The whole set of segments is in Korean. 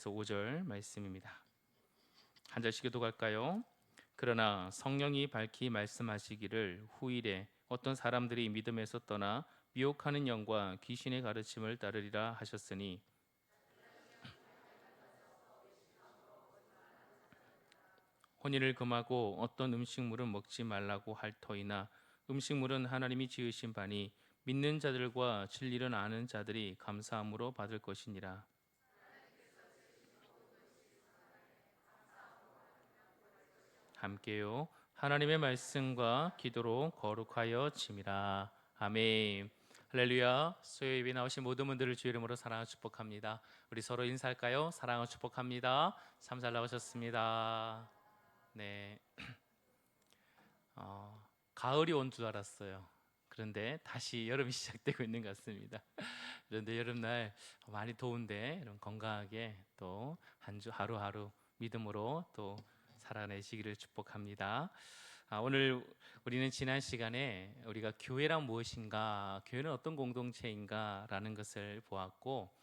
4절에서 5절 말씀입니다. 한 절씩 교독할까요? 그러나 성령이 밝히 말씀하시기를 후일에 어떤 사람들이 믿음에서 떠나 미혹하는 영과 귀신의 가르침을 따르리라 하셨으니 혼인을 금하고 어떤 음식물은 먹지 말라고 할 터이나 음식물은 하나님이 지으신 바니 믿는 자들과 진리를 아는 자들이 감사함으로 받을 것이니라. 함께요. 하나님의 말씀과 기도로 거룩하여 짐이라. 아멘. 할렐루야. 수요 예배 나오신 모든 분들을 주의 이름으로 사랑하고 축복합니다. 우리 서로 인사할까요? 사랑하고 축복합니다. 참 잘 나오셨습니다. 네. 가을이 온 줄 알았어요. 그런데 다시 여름이 시작되고 있는 것 같습니다. 그런데 여름날 많이 더운데 여러분 건강하게 또 한 주 하루하루 믿음으로 또 살아내시기를 축복합니다. 오늘 우리는 지난 시간에 우리가 교회란 무엇인가, 교회는 어떤 공동체인가라는 것을 보았고,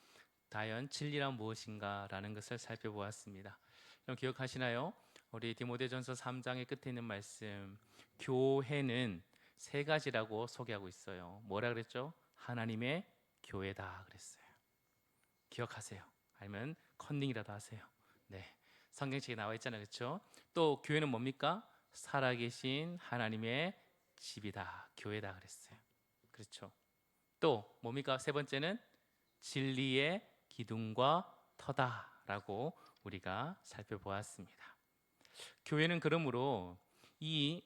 과연 진리란 무엇인가라는 것을 살펴보았습니다. 여러분 기억하시나요? 우리 디모데전서 3장의 끝에 있는 말씀, 교회는 세 가지라고 소개하고 있어요. 뭐라 그랬죠? 하나님의 교회다 그랬어요. 기억하세요. 아니면 컨닝이라도 하세요. 네, 성경책에 나와 있잖아요, 그렇죠? 또 교회는 뭡니까? 살아계신 하나님의 집이다, 교회다 그랬어요. 그렇죠? 또 뭡니까? 세 번째는 진리의 기둥과 터다라고 우리가 살펴보았습니다. 교회는 그러므로 이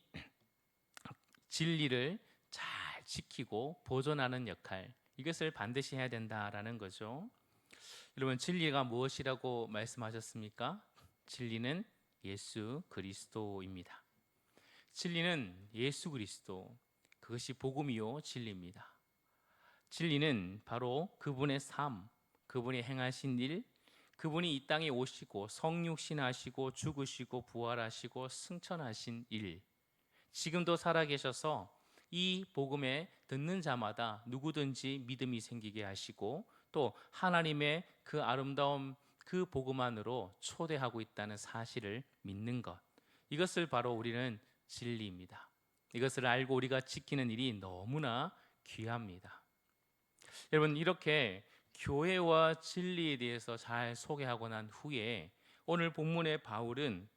진리를 잘 지키고 보존하는 역할, 이것을 반드시 해야 된다라는 거죠. 여러분, 진리가 무엇이라고 말씀하셨습니까? 진리는 예수 그리스도입니다. 진리는 예수 그리스도, 그것이 복음이요 진리입니다. 진리는 바로 그분의 삶, 그분이 행하신 일, 그분이 이 땅에 오시고 성육신하시고 죽으시고 부활하시고 승천하신 일, 지금도 살아계셔서 이 복음에 듣는 자마다 누구든지 믿음이 생기게 하시고 또 하나님의 그 아름다운 그 복음 안으로 초대하고 있다는 사실을 믿는 것, 이것을 바로 우리는 진리입니다. 이것을 알고 우리가 지키는 일이 너무나 귀합니다. 여러분, 이렇게 교회와 진리에 대해서 잘 소개하고 난 후에 오늘 본문의 바울은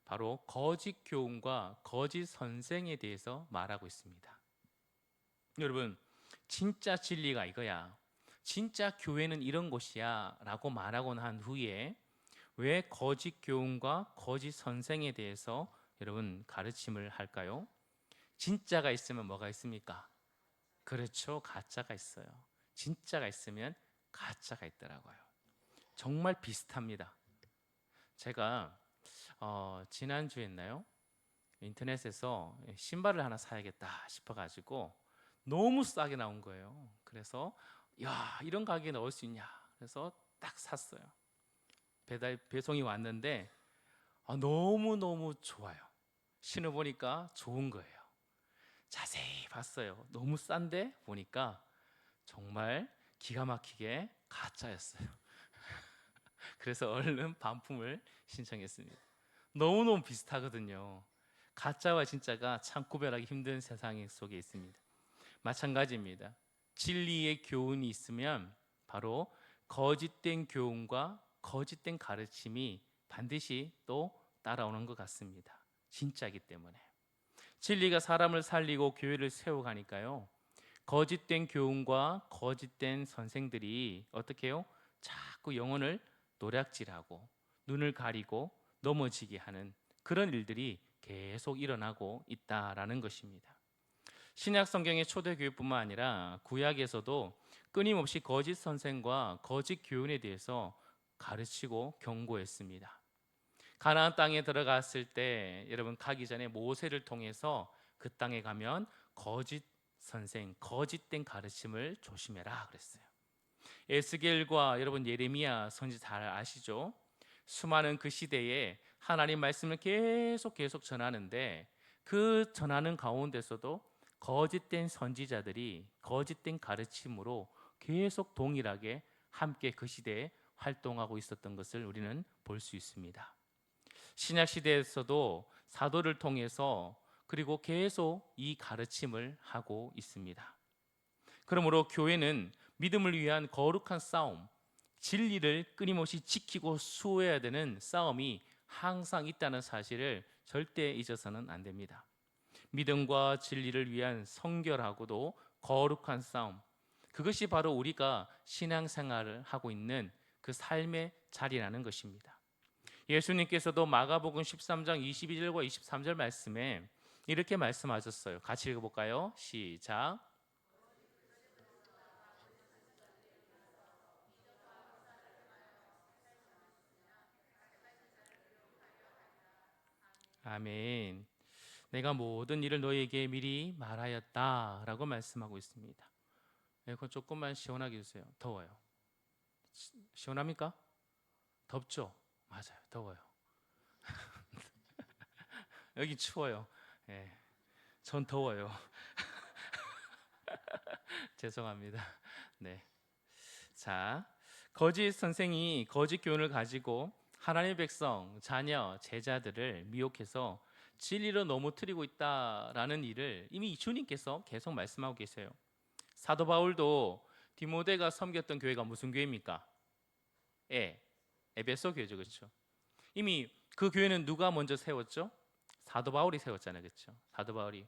바로 거짓 교훈과 거짓 선생에 대해서 말하고 있습니다. 여러분, 진짜 진리가 이거야, 진짜 교회는 이런 곳이야 라고 말하고 난 후에 왜 거짓 교훈과 거짓 선생에 대해서 여러분 가르침을 할까요? 진짜가 있으면 뭐가 있습니까? 그렇죠, 가짜가 있어요. 진짜가 있으면 가짜가 있더라고요. 정말 비슷합니다. 제가 지난주였나요? 인터넷에서 신발을 하나 사야겠다 싶어가지고 너무 싸게 나온 거예요. 그래서 야, 이런 가격에 넣을 수 있냐, 그래서 딱 샀어요. 배송이 왔는데 너무너무 좋아요. 신어보니까 좋은 거예요. 자세히 봤어요. 너무 싼데 보니까 정말 기가 막히게 가짜였어요. 그래서 얼른 반품을 신청했습니다. 너무너무 비슷하거든요. 가짜와 진짜가 참 구별하기 힘든 세상 속에 있습니다. 마찬가지입니다. 진리의 교훈이 있으면 바로 거짓된 교훈과 거짓된 가르침이 반드시 또 따라오는 것 같습니다. 진짜이기 때문에. 진리가 사람을 살리고 교회를 세워가니까요, 거짓된 교훈과 거짓된 선생들이 어떻게 해요? 자꾸 영혼을 노략질하고 눈을 가리고 넘어지게 하는 그런 일들이 계속 일어나고 있다라는 것입니다. 신약 성경의 초대교회뿐만 아니라 구약에서도 끊임없이 거짓 선생과 거짓 교훈에 대해서 가르치고 경고했습니다. 가나안 땅에 들어갔을 때 여러분 가기 전에 모세를 통해서 그 땅에 가면 거짓 선생, 거짓된 가르침을 조심해라 그랬어요. 에스겔과 여러분 예레미야 선지 잘 아시죠? 수많은 그 시대에 하나님 말씀을 계속 전하는데 그 전하는 가운데서도 거짓된 선지자들이 거짓된 가르침으로 계속 동일하게 함께 그 시대에 활동하고 있었던 것을 우리는 볼 수 있습니다. 신약 시대에서도 사도를 통해서 그리고 계속 이 가르침을 하고 있습니다. 그러므로 교회는 믿음을 위한 거룩한 싸움, 진리를 끊임없이 지키고 수호해야 되는 싸움이 항상 있다는 사실을 절대 잊어서는 안 됩니다. 믿음과 진리를 위한 성결하고도 거룩한 싸움, 그것이 바로 우리가 신앙생활을 하고 있는 그 삶의 자리라는 것입니다. 예수님께서도 마가복음 13장 22절과 23절 말씀에 이렇게 말씀하셨어요. 같이 읽어볼까요? 시작. 아멘. 내가 모든 일을 너희에게 미리 말하였다라고 말씀하고 있습니다. 에어컨 조금만 시원하게 해주세요. 더워요. 시원합니까? 덥죠? 맞아요. 더워요. 여기 추워요. 예, 전 더워요. 죄송합니다. 네. 자, 거짓 선생이 거짓 교훈을 가지고 하나님의 백성, 자녀, 제자들을 미혹해서 진리로 넘어뜨리고 있다라는 일을 이미 주님께서 계속 말씀하고 계세요. 사도 바울도 디모데가 섬겼던 교회가 무슨 교회입니까? 에베소 교회죠, 그렇죠? 이미 그 교회는 누가 먼저 세웠죠? 사도 바울이 세웠잖아요, 그렇죠? 사도 바울이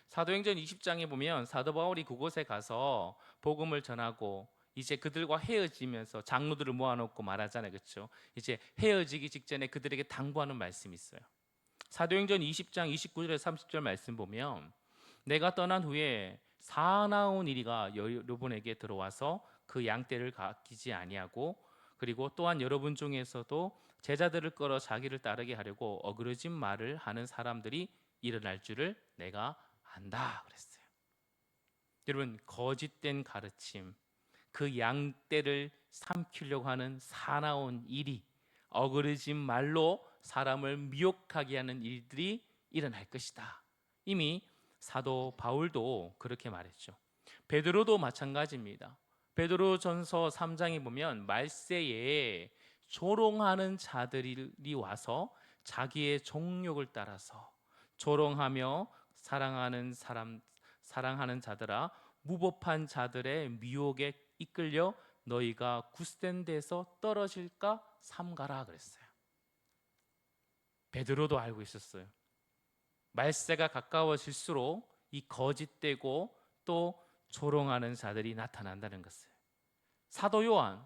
사도행전 20장에 보면 사도 바울이 그곳에 가서 복음을 전하고 이제 그들과 헤어지면서 장로들을 모아놓고 말하잖아요, 그렇죠? 이제 헤어지기 직전에 그들에게 당부하는 말씀이 있어요. 사도행전 20장 29절에 30절 말씀 보면 내가 떠난 후에 사나운 이리가 여러분에게 들어와서 그 양떼를 가기지 아니하고 그리고 또한 여러분 중에서도 제자들을 끌어 자기를 따르게 하려고 어그러진 말을 하는 사람들이 일어날 줄을 내가 안다 그랬어요. 여러분, 거짓된 가르침, 그 양떼를 삼키려고 하는 사나운 일이 어그러진 말로 사람을 미혹하게 하는 일들이 일어날 것이다. 이미 사도 바울도 그렇게 말했죠. 베드로도 마찬가지입니다. 베드로전서 3장에 보면 말세에 조롱하는 자들이 와서 자기의 정욕을 따라서 조롱하며 사랑하는 자들아 무법한 자들의 미혹에 이끌려 너희가 굳센 데서 떨어질까 삼가라 그랬어요. 베드로도 알고 있었어요. 말세가 가까워질수록 이 거짓되고 또 조롱하는 자들이 나타난다는 것을. 사도 요한,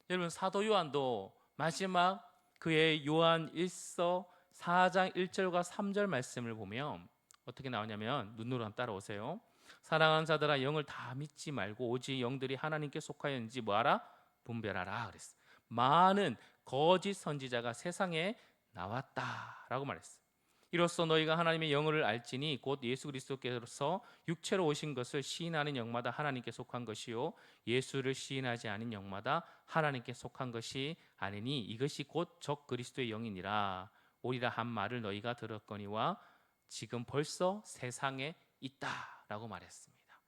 여러분 사도 요한도 마지막 그의 요한 1서 4장 1절과 3절 말씀을 보면 어떻게 나오냐면 눈으로 한번 따라오세요. 사랑하는 자들아 영을 다 믿지 말고 오직 영들이 하나님께 속하였는지 뭐하라? 분별하라 그랬어요. 많은 거짓 선지자가 세상에 나왔다라고 말했어요. 이로써 너희가 하나님의 영을 알지니 곧 예수 그리스도께서 육체로 오신 것을 시인하는 영마다 하나님께 속한 것이요 예수를 시인하지 않은 영마다 하나님께 속한 것이 아니니 이것이 곧 적 그리스도의 영이니라. 오리라 한 말을 너희가 들었거니와 지금 벌써 세상에 있다라고 말했습니다.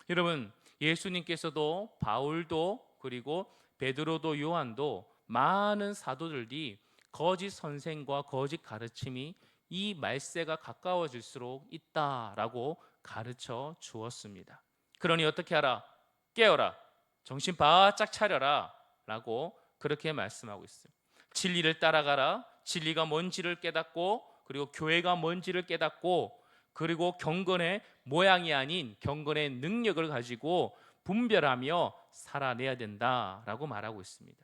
여러분, 예수님께서도 바울도 그리고 베드로도 요한도 많은 사도들이 거짓 선생과 거짓 가르침이 이 말세가 가까워질수록 있다라고 가르쳐 주었습니다. 그러니 어떻게 하라? 깨어라. 정신 바짝 차려라. 라고 그렇게 말씀하고 있어요. 진리를 따라가라. 진리가 뭔지를 깨닫고 그리고 교회가 뭔지를 깨닫고 그리고 경건의 모양이 아닌 경건의 능력을 가지고 분별하며 살아내야 된다라고 말하고 있습니다.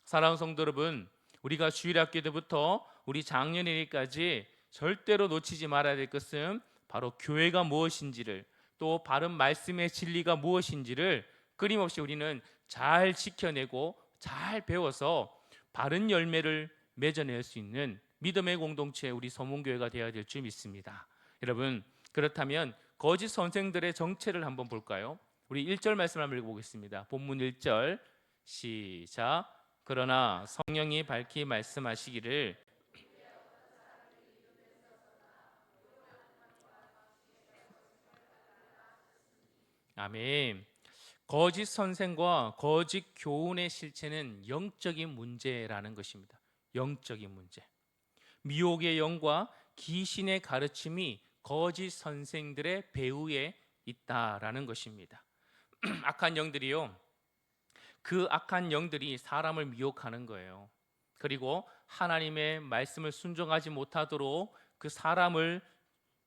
사랑하는 성도 여러분, 우리가 주일학교 때부터 우리 장년일까지 절대로 놓치지 말아야 될 것은 바로 교회가 무엇인지를 또 바른 말씀의 진리가 무엇인지를 끊임없이 우리는 잘 지켜내고 잘 배워서 바른 열매를 맺어낼 수 있는 믿음의 공동체 우리 서문교회가 되어야 될 줄 믿습니다. 여러분, 그렇다면 거짓 선생들의 정체를 한번 볼까요? 우리 1절 말씀 한번 읽어보겠습니다. 본문 1절 시작. 그러나 성령이 밝히 말씀하시기를 아멘. 거짓 선생과 거짓 교훈의 실체는 영적인 문제라는 것입니다. 영적인 문제. 미혹의 영과 귀신의 가르침이 거짓 선생들의 배후에 있다라는 것입니다. 악한 영들이요, 그 악한 영들이 사람을 미혹하는 거예요. 그리고 하나님의 말씀을 순종하지 못하도록 그 사람을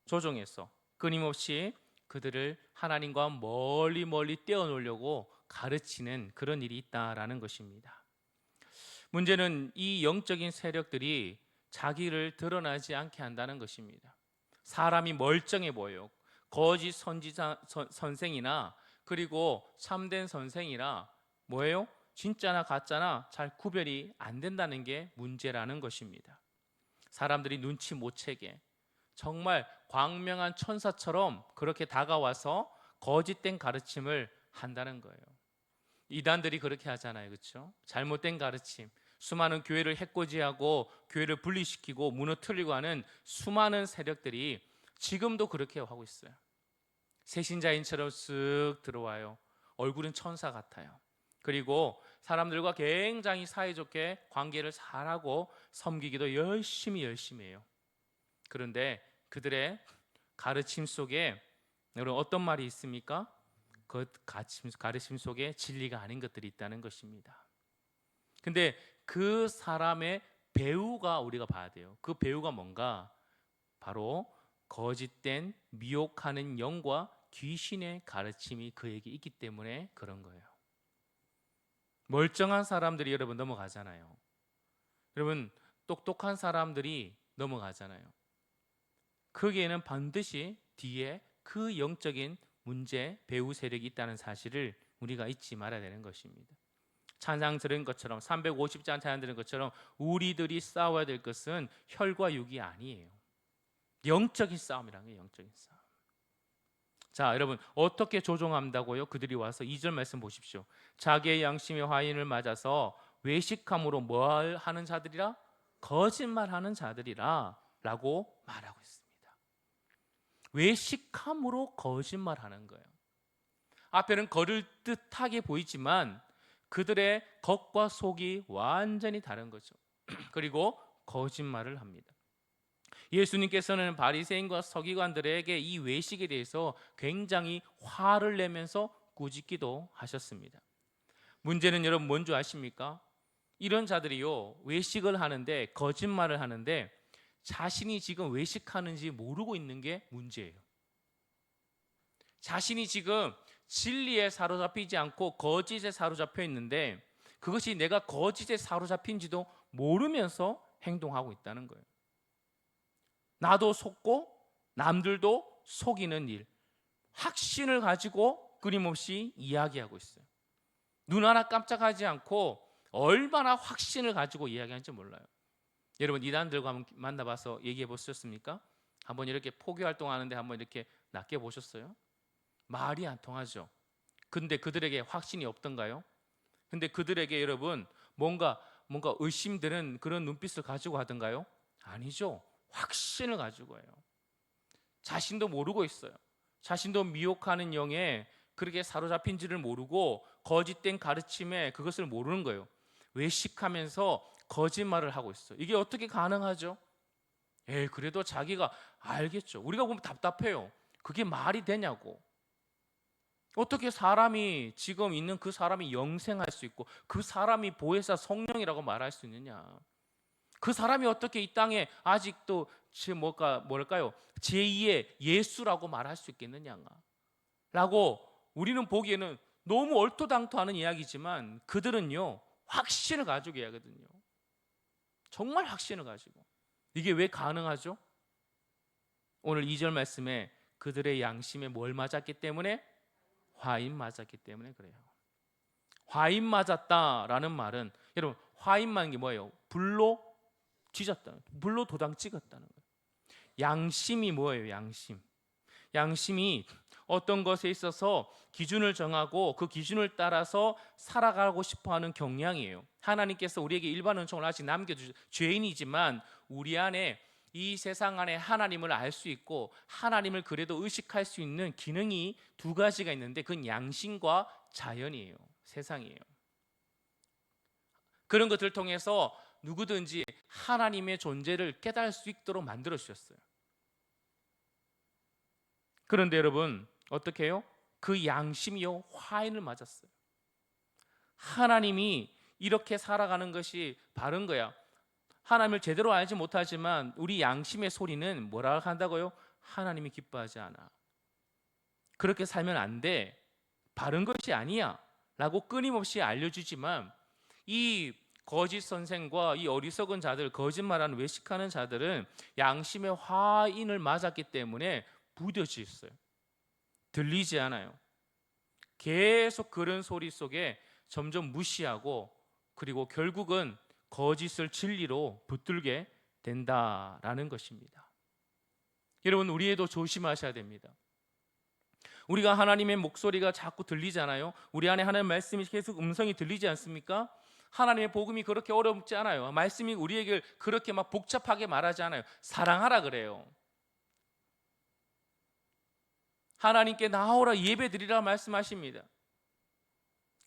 조종해서 끊임없이 그들을 하나님과 멀리 멀리 떼어놓으려고 가르치는 그런 일이 있다라는 것입니다. 문제는 이 영적인 세력들이 자기를 드러나지 않게 한다는 것입니다. 사람이 멀쩡해 보여요. 거짓 선생이나 그리고 참된 선생이나 뭐예요? 진짜나 가짜나 잘 구별이 안 된다는 게 문제라는 것입니다. 사람들이 눈치 못 채게 정말 광명한 천사처럼 그렇게 다가와서 거짓된 가르침을 한다는 거예요. 이단들이 그렇게 하잖아요, 그렇죠? 잘못된 가르침, 수많은 교회를 해코지하고 교회를 분리시키고 무너뜨리고 하는 수많은 세력들이 지금도 그렇게 하고 있어요. 새신자인처럼 쓱 들어와요. 얼굴은 천사 같아요. 그리고 사람들과 굉장히 사이좋게 관계를 잘하고 섬기기도 열심히 해요. 그런데 그들의 가르침 속에 여러분 어떤 말이 있습니까? 그 가르침 속에 진리가 아닌 것들이 있다는 것입니다. 근데 그 사람의 배우가 우리가 봐야 돼요. 그 배우가 뭔가? 바로 거짓된 미혹하는 영과 귀신의 가르침이 그에게 있기 때문에 그런 거예요. 멀쩡한 사람들이 여러분 넘어가잖아요. 여러분 똑똑한 사람들이 넘어가잖아요. 거기에는 반드시 뒤에 그 영적인 문제, 배후 세력이 있다는 사실을 우리가 잊지 말아야 되는 것입니다. 찬양 들은 것처럼 350장 찬양 들은 것처럼 우리들이 싸워야 될 것은 혈과 육이 아니에요. 영적인 싸움이라는 게 영적인 싸움. 자, 여러분 어떻게 조종한다고요? 그들이 와서 2절 말씀 보십시오. 자기의 양심의 화인을 맞아서 외식함으로 뭘 하는 자들이라? 거짓말하는 자들이라 라고 말하고 있습니다. 외식함으로 거짓말하는 거예요. 앞에는 거를듯하게 보이지만 그들의 겉과 속이 완전히 다른 거죠. 그리고 거짓말을 합니다. 예수님께서는 바리새인과 서기관들에게 이 외식에 대해서 굉장히 화를 내면서 꾸짖기도 하셨습니다. 문제는 여러분 뭔지 아십니까? 이런 자들이요, 외식을 하는데 거짓말을 하는데 자신이 지금 외식하는지 모르고 있는 게 문제예요. 자신이 지금 진리에 사로잡히지 않고 거짓에 사로잡혀 있는데 그것이 내가 거짓에 사로잡힌지도 모르면서 행동하고 있다는 거예요. 나도 속고 남들도 속이는 일, 확신을 가지고 끊임없이 이야기하고 있어요. 눈 하나 깜짝하지 않고 얼마나 확신을 가지고 이야기하는지 몰라요. 여러분 이단들과 한번 만나봐서 얘기해 보셨습니까? 한번 이렇게 포교 활동하는데 한번 이렇게 낚여 보셨어요? 말이 안 통하죠. 근데 그들에게 확신이 없던가요? 근데 그들에게 여러분 뭔가 의심되는 그런 눈빛을 가지고 하던가요? 아니죠. 확신을 가지고 해요. 자신도 모르고 있어요. 자신도 미혹하는 영에 그렇게 사로잡힌지를 모르고 거짓된 가르침에 그것을 모르는 거예요. 외식하면서 거짓말을 하고 있어요. 이게 어떻게 가능하죠? 그래도 자기가 알겠죠. 우리가 보면 답답해요. 그게 말이 되냐고. 어떻게 사람이 지금 있는 그 사람이 영생할 수 있고 그 사람이 보혜사 성령이라고 말할 수 있느냐? 그 사람이 어떻게 이 땅에 아직도 뭐랄까요? 제2의 예수라고 말할 수 있겠느냐? 라고 우리는 보기에는 너무 얼토당토하는 이야기지만 그들은요 확신을 가지고 이야기하거든요. 정말 확신을 가지고. 이게 왜 가능하죠? 오늘 2절 말씀에 그들의 양심에 뭘 맞았기 때문에? 화인 맞았기 때문에 그래요. 화인 맞았다라는 말은 여러분 화인 맞은 게 뭐예요? 불로 뒤졌다, 불로 도장 찍었다는 거예요. 양심이 뭐예요? 양심이 어떤 것에 있어서 기준을 정하고 그 기준을 따라서 살아가고 싶어하는 경향이에요. 하나님께서 우리에게 일반 은총을 아직 남겨주신 죄인이지만 우리 안에 이 세상 안에 하나님을 알 수 있고 하나님을 그래도 의식할 수 있는 기능이 두 가지가 있는데 그건 양심과 자연이에요. 세상이에요. 그런 것들을 통해서 누구든지 하나님의 존재를 깨달을 수 있도록 만들어 주셨어요. 그런데 여러분 어떻게 해요? 그 양심이요 화인을 맞았어요. 하나님이 이렇게 살아가는 것이 바른 거야. 하나님을 제대로 알지 못하지만 우리 양심의 소리는 뭐라 한다고요? 하나님이 기뻐하지 않아. 그렇게 살면 안 돼. 바른 것이 아니야. 라고 끊임없이 알려주지만 이 거짓 선생과 이 어리석은 자들, 거짓말하는 외식하는 자들은 양심의 화인을 맞았기 때문에 무뎌져 있어요. 들리지 않아요. 계속 그런 소리 속에 점점 무시하고 그리고 결국은 거짓을 진리로 붙들게 된다라는 것입니다. 여러분 우리에도 조심하셔야 됩니다. 우리가 하나님의 목소리가 자꾸 들리잖아요. 우리 안에 하나님의 말씀이 계속 음성이 들리지 않습니까? 하나님의 복음이 그렇게 어렵지 않아요. 말씀이 우리에게 그렇게 막 복잡하게 말하지 않아요. 사랑하라 그래요. 하나님께 나오라 예배드리라 말씀하십니다.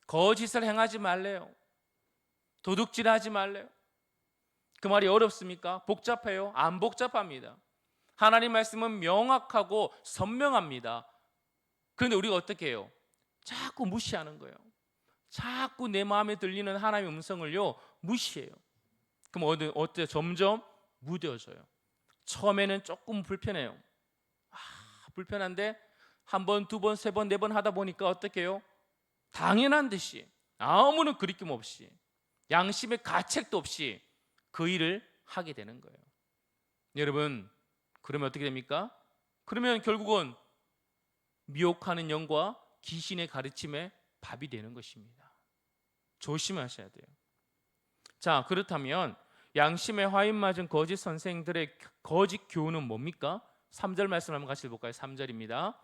거짓을 행하지 말래요. 도둑질하지 말래요. 그 말이 어렵습니까? 복잡해요? 안 복잡합니다. 하나님 말씀은 명확하고 선명합니다. 그런데 우리가 어떻게 해요? 자꾸 무시하는 거예요. 자꾸 내 마음에 들리는 하나님의 음성을요 무시해요. 그럼 어때요? 점점 무뎌져요. 처음에는 조금 불편해요. 불편한데 한 번, 두 번, 세 번, 네 번 하다 보니까 어떻게 해요? 당연한 듯이 아무런 그리낌 없이 양심의 가책도 없이 그 일을 하게 되는 거예요. 여러분 그러면 어떻게 됩니까? 그러면 결국은 미혹하는 영과 귀신의 가르침에 밥이 되는 것입니다. 조심하셔야 돼요. 자, 그렇다면 양심의 화인 맞은 거짓 선생들의 거짓 교훈은 뭡니까? 3절 말씀 한번 같이 볼까요? 3절입니다.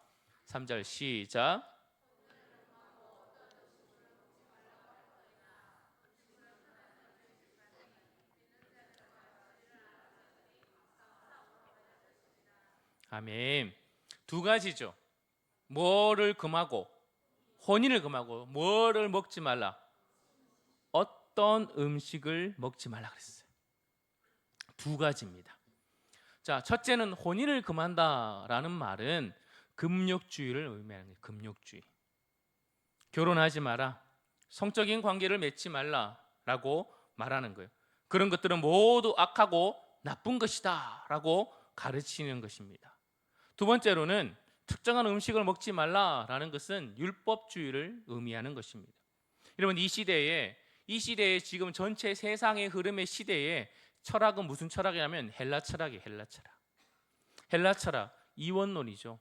3절 시작. 아멘. 두 가지죠. 뭐를 금하고 혼인을 금하고 뭐를 먹지 말라. 어떤 음식을 먹지 말라 그랬어요. 두 가지입니다. 자, 첫째는 혼인을 금한다라는 말은 금욕주의를 의미하는 거예요. 금욕주의. 결혼하지 마라. 성적인 관계를 맺지 말라라고 말하는 거예요. 그런 것들은 모두 악하고 나쁜 것이다라고 가르치는 것입니다. 두 번째로는 특정한 음식을 먹지 말라라는 것은 율법주의를 의미하는 것입니다. 여러분 이 시대에 지금 전체 세상의 흐름의 시대에 철학은 무슨 철학이냐면 헬라 철학이에요. 헬라 철학 이원론이죠.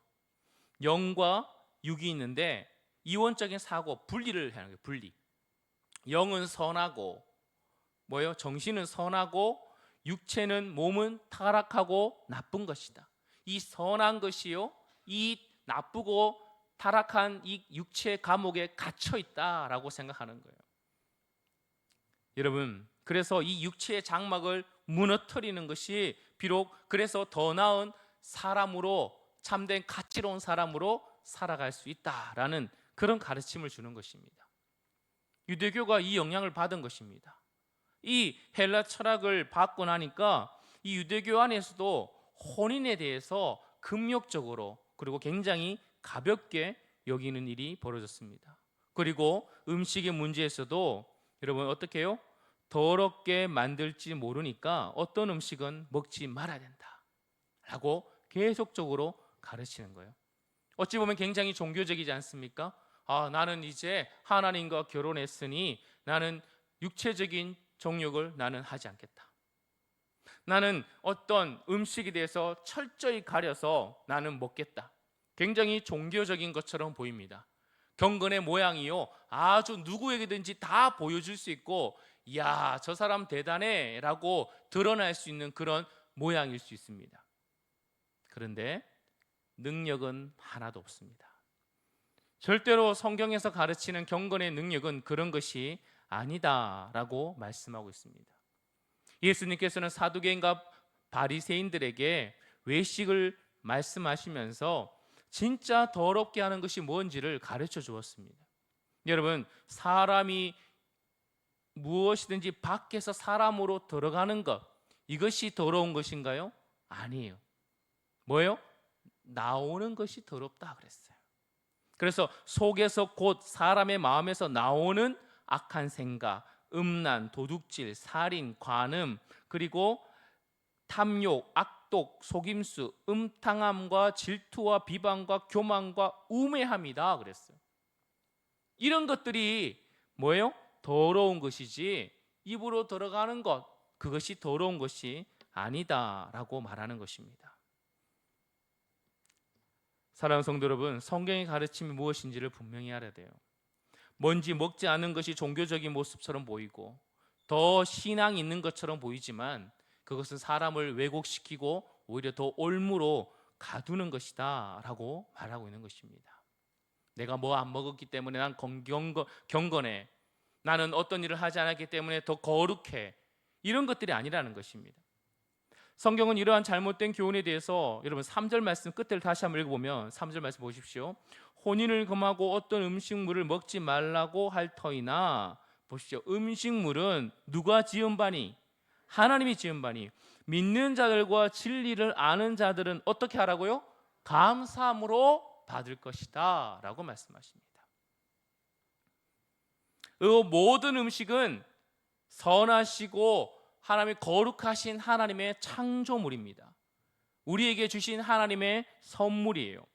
영과 육이 있는데 이원적인 사고 분리를 하는 거예요. 분리. 영은 선하고 뭐예요? 정신은 선하고 육체는 몸은 타락하고 나쁜 것이다. 이 선한 것이요, 이 나쁘고 타락한 이 육체의 감옥에 갇혀 있다라고 생각하는 거예요. 여러분, 그래서 이 육체의 장막을 무너뜨리는 것이 비록 그래서 더 나은 사람으로 참된 가치로운 사람으로 살아갈 수 있다라는 그런 가르침을 주는 것입니다. 유대교가 이 영향을 받은 것입니다. 이 헬라 철학을 받고 나니까 이 유대교 안에서도 혼인에 대해서 금욕적으로 그리고 굉장히 가볍게 여기는 일이 벌어졌습니다. 그리고 음식의 문제에서도 여러분 어떻게 해요? 더럽게 만들지 모르니까 어떤 음식은 먹지 말아야 된다 라고 계속적으로 가르치는 거예요. 어찌 보면 굉장히 종교적이지 않습니까? 나는 이제 하나님과 결혼했으니 나는 육체적인 정욕을 나는 하지 않겠다. 나는 어떤 음식에 대해서 철저히 가려서 나는 먹겠다. 굉장히 종교적인 것처럼 보입니다. 경건의 모양이요 아주 누구에게든지 다 보여줄 수 있고 이야 저 사람 대단해 라고 드러날 수 있는 그런 모양일 수 있습니다. 그런데 능력은 하나도 없습니다. 절대로 성경에서 가르치는 경건의 능력은 그런 것이 아니다라고 말씀하고 있습니다. 예수님께서는 사두개인과 바리새인들에게 외식을 말씀하시면서 진짜 더럽게 하는 것이 뭔지를 가르쳐 주었습니다. 여러분, 사람이 무엇이든지 밖에서 사람으로 들어가는 것, 이것이 더러운 것인가요? 아니에요. 뭐예요? 나오는 것이 더럽다 그랬어요. 그래서 속에서 곧 사람의 마음에서 나오는 악한 생각, 음란, 도둑질, 살인, 관음, 그리고 탐욕, 악독, 속임수, 음탕함과 질투와 비방과 교만과 우매함이다 그랬어요. 이런 것들이 뭐예요? 더러운 것이지 입으로 들어가는 것, 그것이 더러운 것이 아니다라고 말하는 것입니다. 사랑하는 성도 여러분, 성경의 가르침이 무엇인지를 분명히 알아야 돼요. 뭔지 먹지 않은 것이 종교적인 모습처럼 보이고 더 신앙이 있는 것처럼 보이지만 그것은 사람을 왜곡시키고 오히려 더 올무로 가두는 것이다 라고 말하고 있는 것입니다. 내가 뭐 안 먹었기 때문에 난 경건해, 나는 어떤 일을 하지 않았기 때문에 더 거룩해, 이런 것들이 아니라는 것입니다. 성경은 이러한 잘못된 교훈에 대해서 여러분 3절 말씀 끝을 다시 한번 읽어보면 3절 말씀 보십시오. 혼인을 금하고 어떤 음식물을 먹지 말라고 할 터이나, 보십시오, 음식물은 누가 지은 바니? 하나님이 지은 바니 믿는 자들과 진리를 아는 자들은 어떻게 하라고요? 감사함으로 받을 것이다 라고 말씀하십니다. 그 모든 음식은 선하시고 하나님의 거룩하신 하나님의 창조물입니다. 우리에게 주신 하나님의 선물이에요.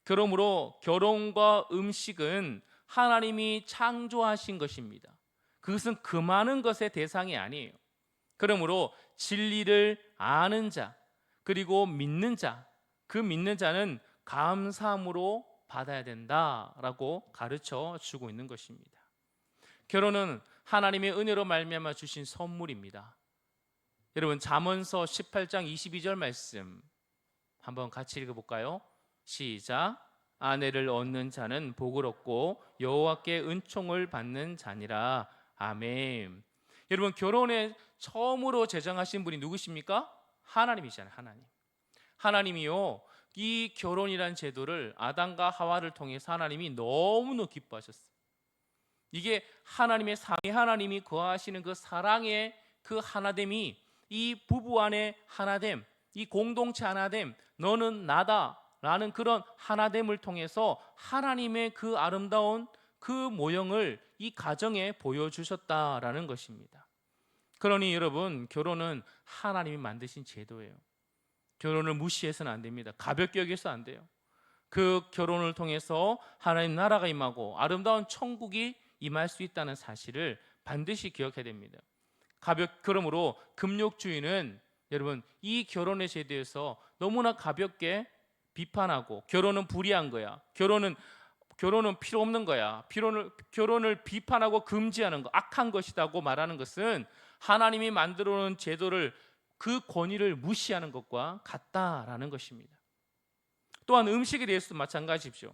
그러므로 결혼과 음식은 하나님이 창조하신 것입니다. 그것은 그 많은 것의 대상이 아니에요. 그러므로 진리를 아는 자, 그리고 믿는 자, 그 믿는 자는 감사함으로 받아야 된다라고 가르쳐 주고 있는 것입니다. 결혼은 하나님의 은혜로 말미암아 주신 선물입니다. 여러분, 잠언서 18장 22절 말씀 한번 같이 읽어볼까요? 시작. 아내를 얻는 자는 복을 얻고 여호와께 은총을 받는 자니라. 아멘. 여러분, 결혼에 처음으로 제정하신 분이 누구십니까? 하나님이잖아요. 하나님이요, 이 결혼이란 제도를 아담과 하와를 통해서 하나님이 너무너무 기뻐하셨어요. 이게 하나님의 삼위 하나님이 거하시는 그 사랑의 그 하나됨이 이 부부 안의 하나됨, 이 공동체 하나됨, 너는 나다 라는 그런 하나됨을 통해서 하나님의 그 아름다운 그 모형을 이 가정에 보여주셨다라는 것입니다. 그러니 여러분, 결혼은 하나님이 만드신 제도예요. 결혼을 무시해서는 안 됩니다. 가볍게 여겨서 안 돼요. 그 결혼을 통해서 하나님 나라가 임하고 아름다운 천국이 임할 수 있다는 사실을 반드시 기억해야 됩니다. 그러므로 금욕주의는 여러분, 이 결혼의 제도에서 너무나 가볍게 비판하고 결혼은 불의한 거야, 결혼은 필요 없는 거야, 결혼을 비판하고 금지하는 거, 악한 것이라고 말하는 것은 하나님이 만들어 놓은 제도를, 그 권위를 무시하는 것과 같다라는 것입니다. 또한 음식에 대해서도 마찬가지십시오.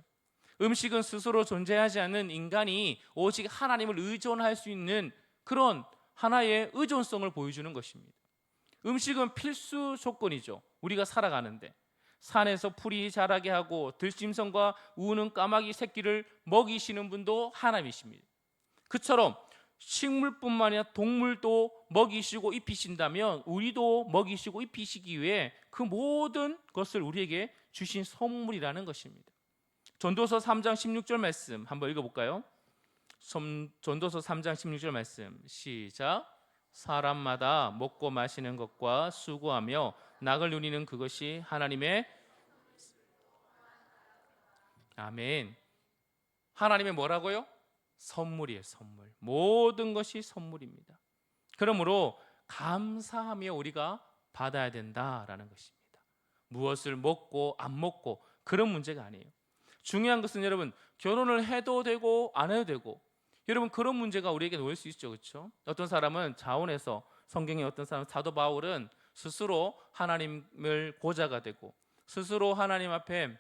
음식은 스스로 존재하지 않는 인간이 오직 하나님을 의존할 수 있는 그런 하나의 의존성을 보여주는 것입니다. 음식은 필수 조건이죠. 우리가 살아가는데 산에서 풀이 자라게 하고 들짐승과 우는 까마귀 새끼를 먹이시는 분도 하나님이십니다. 그처럼 식물뿐만 아니라 동물도 먹이시고 입히신다면 우리도 먹이시고 입히시기 위해 그 모든 것을 우리에게 주신 선물이라는 것입니다. 전도서 3장 16절 말씀 한번 읽어볼까요? 전도서 3장 16절 말씀 시작. 사람마다 먹고 마시는 것과 수고하며 낙을 누리는 그것이 하나님의, 아멘, 하나님의 뭐라고요? 선물이에요. 선물. 모든 것이 선물입니다. 그러므로 감사하며 우리가 받아야 된다라는 것입니다. 무엇을 먹고 안 먹고 그런 문제가 아니에요. 중요한 것은 여러분, 결혼을 해도 되고 안 해도 되고, 여러분, 그런 문제가 우리에게 놓일 수 있죠. 그렇죠? 어떤 사람은 자원해서, 성경에 어떤 사람, 사도 바울은 스스로 하나님을 고자가 되고 스스로 하나님 앞에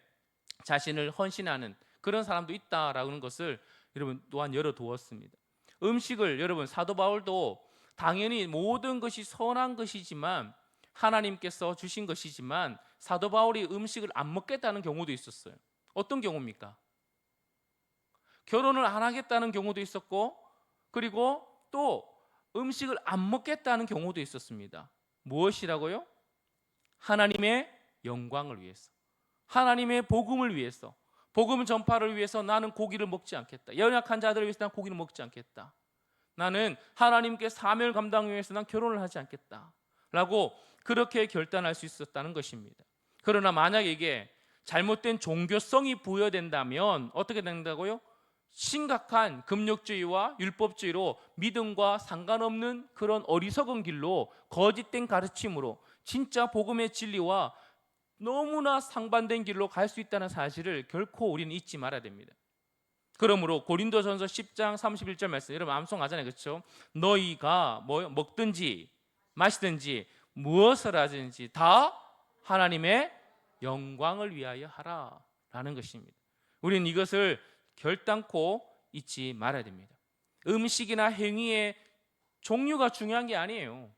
자신을 헌신하는 그런 사람도 있다라는 것을 여러분 또한 열어두었습니다. 음식을, 여러분, 사도 바울도 당연히 모든 것이 선한 것이지만 하나님께서 주신 것이지만 사도 바울이 음식을 안 먹겠다는 경우도 있었어요. 어떤 경우입니까? 결혼을 안 하겠다는 경우도 있었고, 그리고 또 음식을 안 먹겠다는 경우도 있었습니다. 무엇이라고요? 하나님의 영광을 위해서, 하나님의 복음을 위해서, 복음 전파를 위해서 나는 고기를 먹지 않겠다. 연약한 자들을 위해서 난 고기를 먹지 않겠다. 나는 하나님께 사명을 감당하기 위해서 난 결혼을 하지 않겠다 라고 그렇게 결단할 수 있었다는 것입니다. 그러나 만약 이게 잘못된 종교성이 부여된다면 어떻게 된다고요? 심각한 금욕주의와 율법주의로 믿음과 상관없는 그런 어리석은 길로 거짓된 가르침으로 진짜 복음의 진리와 너무나 상반된 길로 갈 수 있다는 사실을 결코 우리는 잊지 말아야 됩니다. 그러므로 고린도전서 10장 31절 말씀, 여러분 암송하잖아요, 그렇죠? 너희가 먹든지 마시든지 무엇을 하든지 다 하나님의 영광을 위하여 하라 라는 것입니다. 우리는 이것을 결단코 잊지 말아야 됩니다. 음식이나 행위의 종류가 중요한 게 아니에요.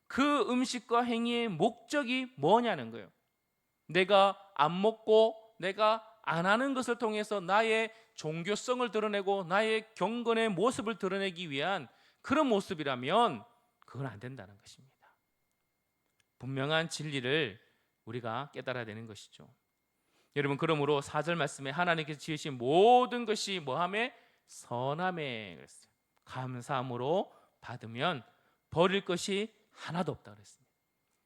그 음식과 행위의 목적이 뭐냐는 거예요. 내가 안 먹고 내가 안 하는 것을 통해서 나의 종교성을 드러내고 나의 경건의 모습을 드러내기 위한 그런 모습이라면 그건 안 된다는 것입니다. 분명한 진리를 우리가 깨달아야 되는 것이죠. 여러분, 그러므로 4절 말씀에 하나님께서 지으신 모든 것이 뭐하매? 선하매 그랬어요. 감사함으로 받으면 버릴 것이 하나도 없다 그랬습니다.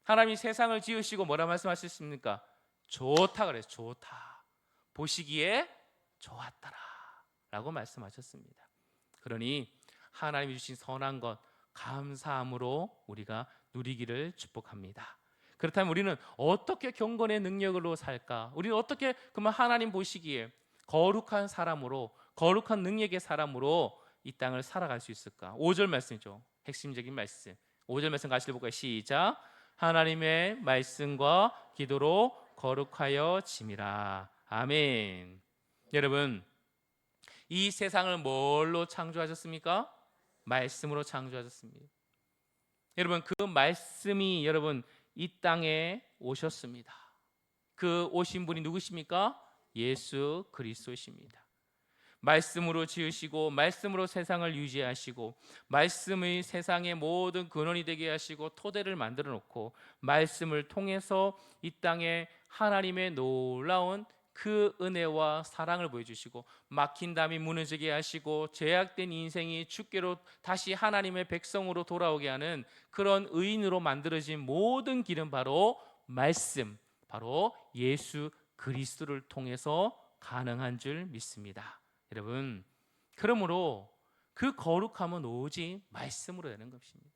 하나님이 세상을 지으시고 뭐라 말씀하셨습니까? 좋다 그랬어요. 좋다. 보시기에 좋았더라 라고 말씀하셨습니다. 그러니 하나님이 주신 선한 것 감사함으로 우리가 누리기를 축복합니다. 그렇다면 우리는 어떻게 경건의 능력으로 살까? 우리는 어떻게 그러면 하나님 보시기에 거룩한 사람으로, 거룩한 능력의 사람으로 이 땅을 살아갈 수 있을까? 5절 말씀이죠. 핵심적인 말씀. 5절 말씀 같이 볼까요? 시작. 하나님의 말씀과 기도로 거룩하여 짐이라. 아멘. 여러분, 이 세상을 뭘로 창조하셨습니까? 말씀으로 창조하셨습니다. 여러분, 그 말씀이 여러분 이 땅에 오셨습니다. 그 오신 분이 누구십니까? 예수 그리스도십니다. 말씀으로 지으시고 말씀으로 세상을 유지하시고 말씀의 세상의 모든 근원이 되게 하시고 토대를 만들어 놓고 말씀을 통해서 이 땅에 하나님의 놀라운 그 은혜와 사랑을 보여주시고 막힌 담이 무너지게 하시고 죄악된 인생이 주께로 다시 하나님의 백성으로 돌아오게 하는 그런 의인으로 만들어진 모든 길은 바로 말씀, 바로 예수 그리스도를 통해서 가능한 줄 믿습니다. 여러분, 그러므로 그 거룩함은 오직 말씀으로 되는 것입니다.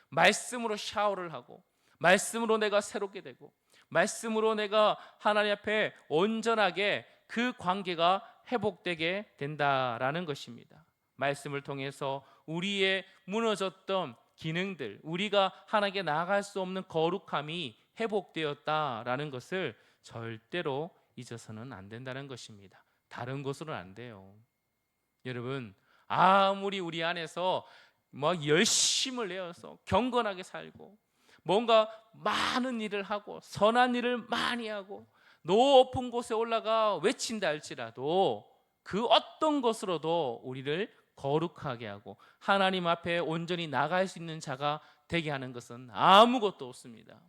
말씀으로 샤워를 하고 말씀으로 내가 새롭게 되고 말씀으로 내가 하나님 앞에 온전하게 그 관계가 회복되게 된다라는 것입니다. 말씀을 통해서 우리의 무너졌던 기능들, 우리가 하나님께 나아갈 수 없는 거룩함이 회복되었다라는 것을 절대로 잊어서는 안 된다는 것입니다. 다른 것으로는 안 돼요. 여러분, 아무리 우리 안에서 열심을 내어서 경건하게 살고 뭔가 많은 일을 하고 선한 일을 많이 하고 높은 곳에 올라가 외친다 할지라도 그 어떤 것으로도 우리를 거룩하게 하고 하나님 앞에 온전히 나갈 수 있는 자가 되게 하는 것은 아무것도 없습니다.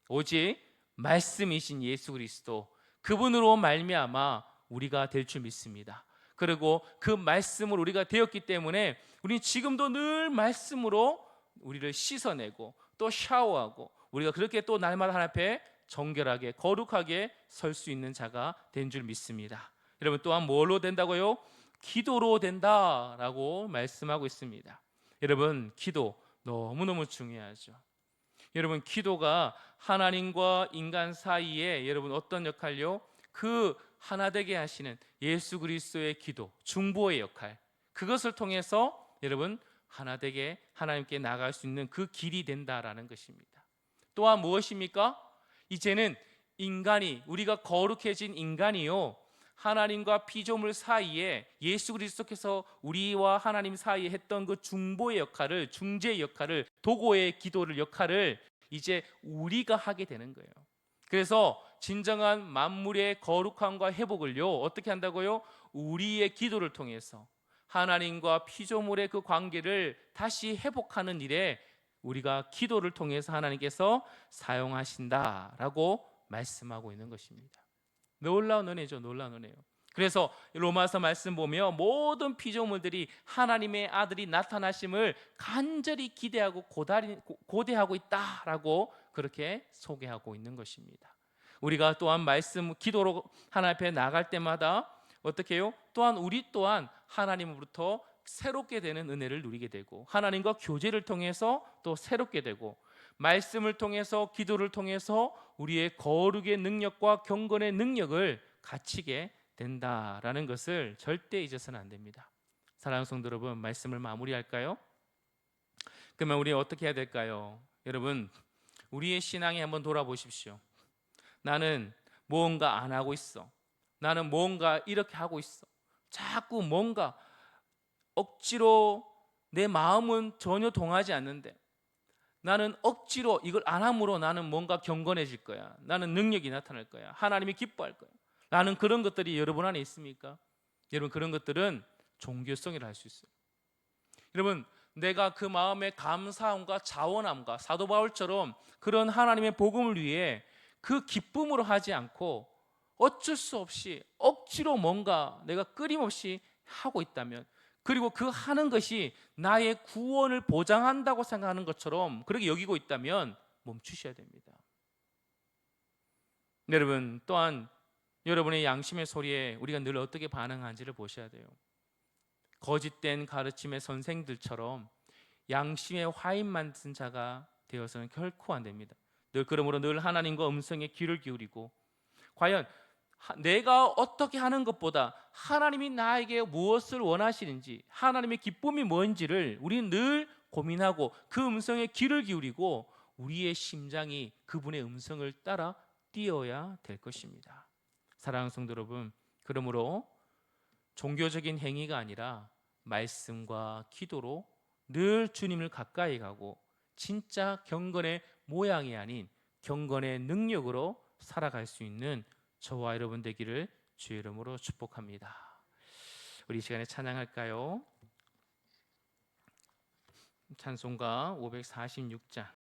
오직 말씀이신 예수 그리스도, 그분으로 말미암아 우리가 될 줄 믿습니다. 그리고 그 말씀을 우리가 되었기 때문에 우리는 지금도 늘 말씀으로 우리를 씻어내고 또 샤워하고 우리가 그렇게 또 날마다 하나님 앞에 정결하게 거룩하게 설 수 있는 자가 된 줄 믿습니다. 여러분, 또한 뭘로 된다고요? 기도로 된다라고 말씀하고 있습니다. 여러분, 기도 너무너무 중요하죠. 여러분, 기도가 하나님과 인간 사이에 여러분 어떤 역할요? 그 하나 되게 하시는 예수 그리스도의 기도, 중보의 역할, 그것을 통해서 여러분 하나 되게 하나님께 나갈 수 있는 그 길이 된다라는 것입니다. 또한 무엇입니까? 이제는 인간이, 우리가 거룩해진 인간이요, 하나님과 피조물 사이에 예수 그리스도께서 우리와 하나님 사이에 했던 그 중보의 역할을, 중재의 역할을, 도고의 기도를 역할을 이제 우리가 하게 되는 거예요. 그래서 진정한 만물의 거룩함과 회복을요 어떻게 한다고요? 우리의 기도를 통해서 하나님과 피조물의 그 관계를 다시 회복하는 일에 우리가 기도를 통해서 하나님께서 사용하신다라고 말씀하고 있는 것입니다. 놀라운 은혜죠. 놀라운 은혜요. 그래서 로마서 말씀 보면 모든 피조물들이 하나님의 아들이 나타나심을 간절히 기대하고 고대하고 있다라고 그렇게 소개하고 있는 것입니다. 우리가 또한 말씀 기도로 하나님 앞에 나갈 때마다 어떻게 해요? 또한 우리 또한 하나님으로부터 새롭게 되는 은혜를 누리게 되고 하나님과 교제를 통해서 또 새롭게 되고 말씀을 통해서 기도를 통해서 우리의 거룩의 능력과 경건의 능력을 갖추게 된다라는 것을 절대 잊어서는 안 됩니다. 사랑하는 성도 여러분, 말씀을 마무리할까요? 그러면 우리 어떻게 해야 될까요? 여러분, 우리의 신앙에 한번 돌아보십시오. 나는 뭔가 안 하고 있어. 나는 뭔가 이렇게 하고 있어. 자꾸 뭔가 억지로 내 마음은 전혀 동하지 않는데 나는 억지로 이걸 안 함으로 나는 뭔가 경건해질 거야. 나는 능력이 나타날 거야. 하나님이 기뻐할 거야. 라는 그런 것들이 여러분 안에 있습니까? 여러분, 그런 것들은 종교성이라 할 수 있어요. 여러분, 내가 그 마음의 감사함과 자원함과 사도 바울처럼 그런 하나님의 복음을 위해 그 기쁨으로 하지 않고 어쩔 수 없이 억지로 뭔가 내가 끊임없이 하고 있다면, 그리고 그 하는 것이 나의 구원을 보장한다고 생각하는 것처럼 그렇게 여기고 있다면 멈추셔야 됩니다. 여러분, 또한 여러분의 양심의 소리에 우리가 늘 어떻게 반응하는지를 보셔야 돼요. 거짓된 가르침의 선생들처럼 양심의 화인 만든 자가 되어서는 결코 안 됩니다. 그러므로 늘 하나님과 음성에 귀를 기울이고, 과연 내가 어떻게 하는 것보다 하나님이 나에게 무엇을 원하시는지, 하나님의 기쁨이 뭔지를 우리는 늘 고민하고 그 음성에 귀를 기울이고 우리의 심장이 그분의 음성을 따라 뛰어야 될 것입니다. 사랑하는 성도 여러분, 그러므로 종교적인 행위가 아니라 말씀과 기도로 늘 주님을 가까이 가고 진짜 경건의 모양이 아닌 경건의 능력으로 살아갈 수 있는 저와 여러분 되기를 주의 이름으로 축복합니다. 우리 이 시간에 찬양할까요? 찬송가 546장